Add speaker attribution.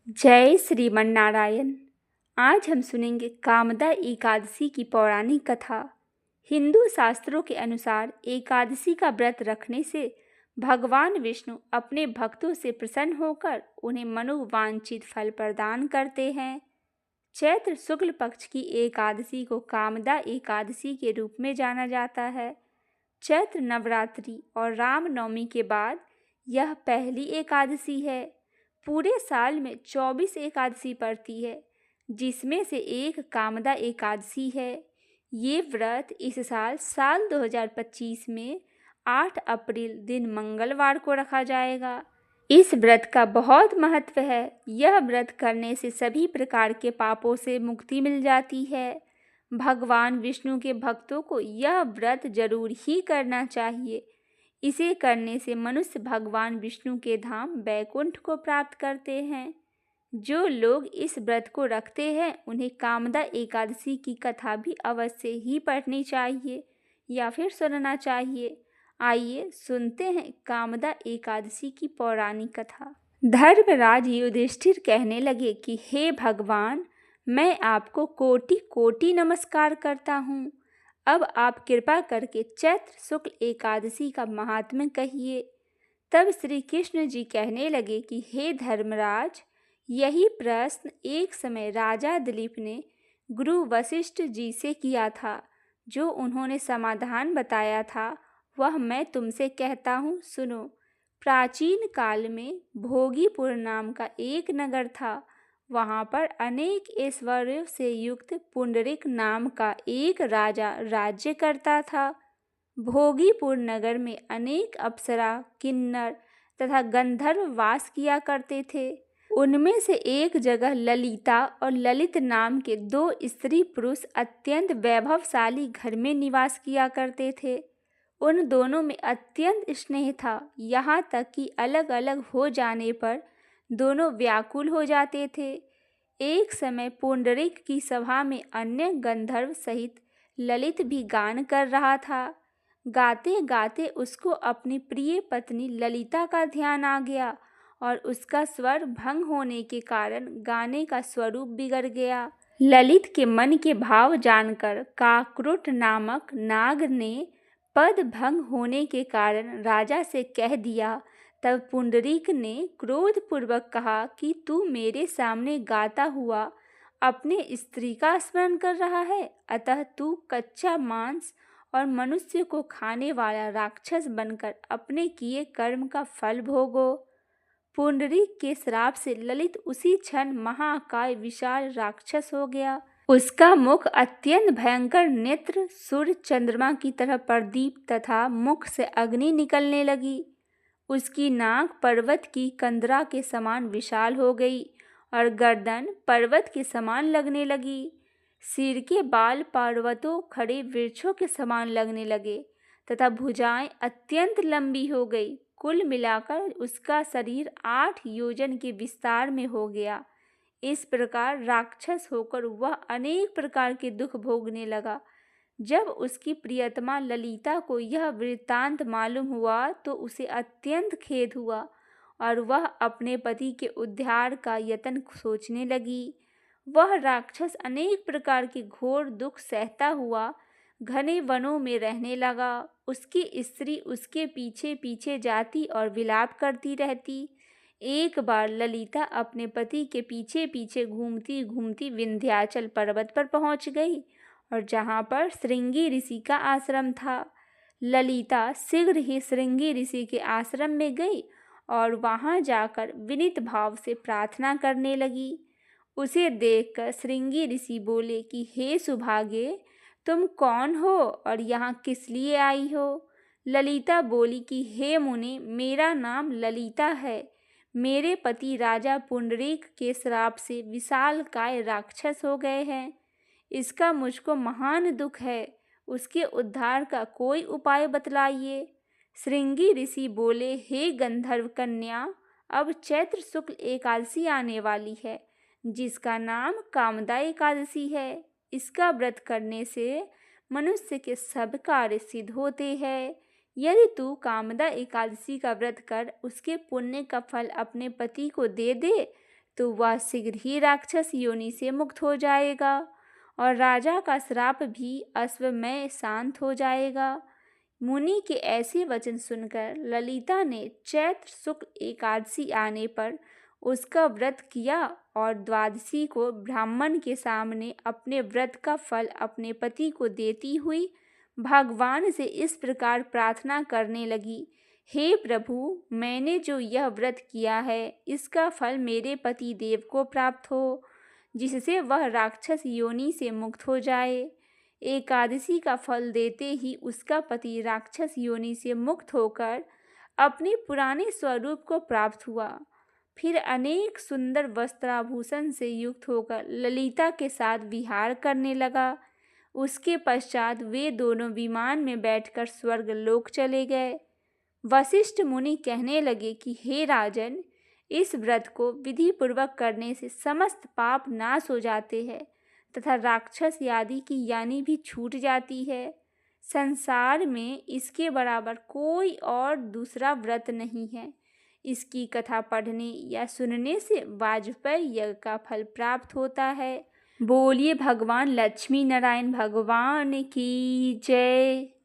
Speaker 1: जय श्रीमन नारायण। आज हम सुनेंगे कामदा एकादशी की पौराणिक कथा। हिंदू शास्त्रों के अनुसार एकादशी का व्रत रखने से भगवान विष्णु अपने भक्तों से प्रसन्न होकर उन्हें मनोवांछित फल प्रदान करते हैं। चैत्र शुक्ल पक्ष की एकादशी को कामदा एकादशी के रूप में जाना जाता है। चैत्र नवरात्रि और रामनवमी के बाद यह पहली एकादशी है। पूरे साल में 24 एकादशी पड़ती है, जिसमें से एक कामदा एकादशी है। ये व्रत इस साल 2025 में 8 अप्रैल दिन मंगलवार को रखा जाएगा। इस व्रत का बहुत महत्व है। यह व्रत करने से सभी प्रकार के पापों से मुक्ति मिल जाती है। भगवान विष्णु के भक्तों को यह व्रत जरूर ही करना चाहिए। इसे करने से मनुष्य भगवान विष्णु के धाम बैकुंठ को प्राप्त करते हैं। जो लोग इस व्रत को रखते हैं उन्हें कामदा एकादशी की कथा भी अवश्य ही पढ़नी चाहिए या फिर सुनना चाहिए। आइए सुनते हैं कामदा एकादशी की पौराणिक कथा। धर्मराज युधिष्ठिर कहने लगे कि हे भगवान, मैं आपको कोटि कोटि नमस्कार करता हूँ। अब आप कृपा करके चैत्र शुक्ल एकादशी का महात्म्य कहिए। तब श्री कृष्ण जी कहने लगे कि हे धर्मराज, यही प्रश्न एक समय राजा दिलीप ने गुरु वशिष्ठ जी से किया था। जो उन्होंने समाधान बताया था वह मैं तुमसे कहता हूँ, सुनो। प्राचीन काल में भोगीपुर नाम का एक नगर था। वहाँ पर अनेक ऐश्वर्यों से युक्त पुंडरीक नाम का एक राजा राज्य करता था। भोगीपुर नगर में अनेक अप्सरा, किन्नर तथा गंधर्व वास किया करते थे। उनमें से एक जगह ललिता और ललित नाम के 2 स्त्री पुरुष अत्यंत वैभवशाली घर में निवास किया करते थे। उन दोनों में अत्यंत स्नेह था, यहाँ तक कि अलग अलग हो जाने पर दोनों व्याकुल हो जाते थे। एक समय पुंडरीक की सभा में अन्य गंधर्व सहित ललित भी गान कर रहा था। गाते गाते उसको अपनी प्रिय पत्नी ललिता का ध्यान आ गया और उसका स्वर भंग होने के कारण गाने का स्वरूप बिगड़ गया। ललित के मन के भाव जानकर काक्रोट नामक नाग ने पद भंग होने के कारण राजा से कह दिया। तब पुंडरीक ने क्रोधपूर्वक कहा कि तू मेरे सामने गाता हुआ अपने स्त्री का स्मरण कर रहा है, अतः तू कच्चा मांस और मनुष्य को खाने वाला राक्षस बनकर अपने किए कर्म का फल भोगो। पुंडरीक के श्राप से ललित उसी क्षण महाकाय विशाल राक्षस हो गया। उसका मुख अत्यंत भयंकर, नेत्र सूर्य चंद्रमा की तरह प्रदीप तथा मुख से अग्नि निकलने लगी। उसकी नाक पर्वत की कंदरा के समान विशाल हो गई और गर्दन पर्वत के समान लगने लगी। सिर के बाल पर्वतों खड़े वृक्षों के समान लगने लगे तथा भुजाएं अत्यंत लंबी हो गई। कुल मिलाकर उसका शरीर 8 योजन के विस्तार में हो गया। इस प्रकार राक्षस होकर वह अनेक प्रकार के दुख भोगने लगा। जब उसकी प्रियतमा ललिता को यह वृत्तांत मालूम हुआ तो उसे अत्यंत खेद हुआ और वह अपने पति के उद्धार का यत्न सोचने लगी। वह राक्षस अनेक प्रकार के घोर दुख सहता हुआ घने वनों में रहने लगा। उसकी स्त्री उसके पीछे पीछे जाती और विलाप करती रहती। एक बार ललिता अपने पति के पीछे पीछे घूमती घूमती विंध्याचल पर्वत पर पहुंच गई और जहाँ पर श्रृंगी ऋषि का आश्रम था। ललिता शीघ्र ही श्रृंगी ऋषि के आश्रम में गई और वहाँ जाकर विनीत भाव से प्रार्थना करने लगी। उसे देखकर श्रृंगी ऋषि बोले कि हे सुभागे, तुम कौन हो और यहाँ किस लिए आई हो? ललिता बोली कि हे मुनि, मेरा नाम ललिता है। मेरे पति राजा पुंडरीक के श्राप से विशालकाय राक्षस हो गए हैं। इसका मुझको महान दुख है। उसके उद्धार का कोई उपाय बतलाइए। श्रृंगी ऋषि बोले, हे गंधर्व कन्या, अब चैत्र शुक्ल एकादशी आने वाली है, जिसका नाम कामदा एकादशी है। इसका व्रत करने से मनुष्य के सब कार्य सिद्ध होते हैं। यदि तू कामदा एकादशी का व्रत कर उसके पुण्य का फल अपने पति को दे दे तो वह शीघ्र ही राक्षस योनि से मुक्त हो जाएगा और राजा का श्राप भी अश्वमय शांत हो जाएगा। मुनि के ऐसे वचन सुनकर ललिता ने चैत्र शुक्ल एकादशी आने पर उसका व्रत किया और द्वादशी को ब्राह्मण के सामने अपने व्रत का फल अपने पति को देती हुई भगवान से इस प्रकार प्रार्थना करने लगी, हे प्रभु, मैंने जो यह व्रत किया है इसका फल मेरे पति देव को प्राप्त हो, जिससे वह राक्षस योनि से मुक्त हो जाए। एकादशी का फल देते ही उसका पति राक्षस योनि से मुक्त होकर अपने पुराने स्वरूप को प्राप्त हुआ। फिर अनेक सुंदर वस्त्राभूषण से युक्त होकर ललिता के साथ विहार करने लगा। उसके पश्चात वे दोनों विमान में बैठकर स्वर्ग लोक चले गए। वशिष्ठ मुनि कहने लगे कि हे राजन, इस व्रत को विधि पूर्वक करने से समस्त पाप नाश हो जाते हैं तथा राक्षस आदि की यानी भी छूट जाती है। संसार में इसके बराबर कोई और दूसरा व्रत नहीं है। इसकी कथा पढ़ने या सुनने से वाजपेयी यज्ञ का फल प्राप्त होता है। बोलिए भगवान लक्ष्मी नारायण भगवान की जय।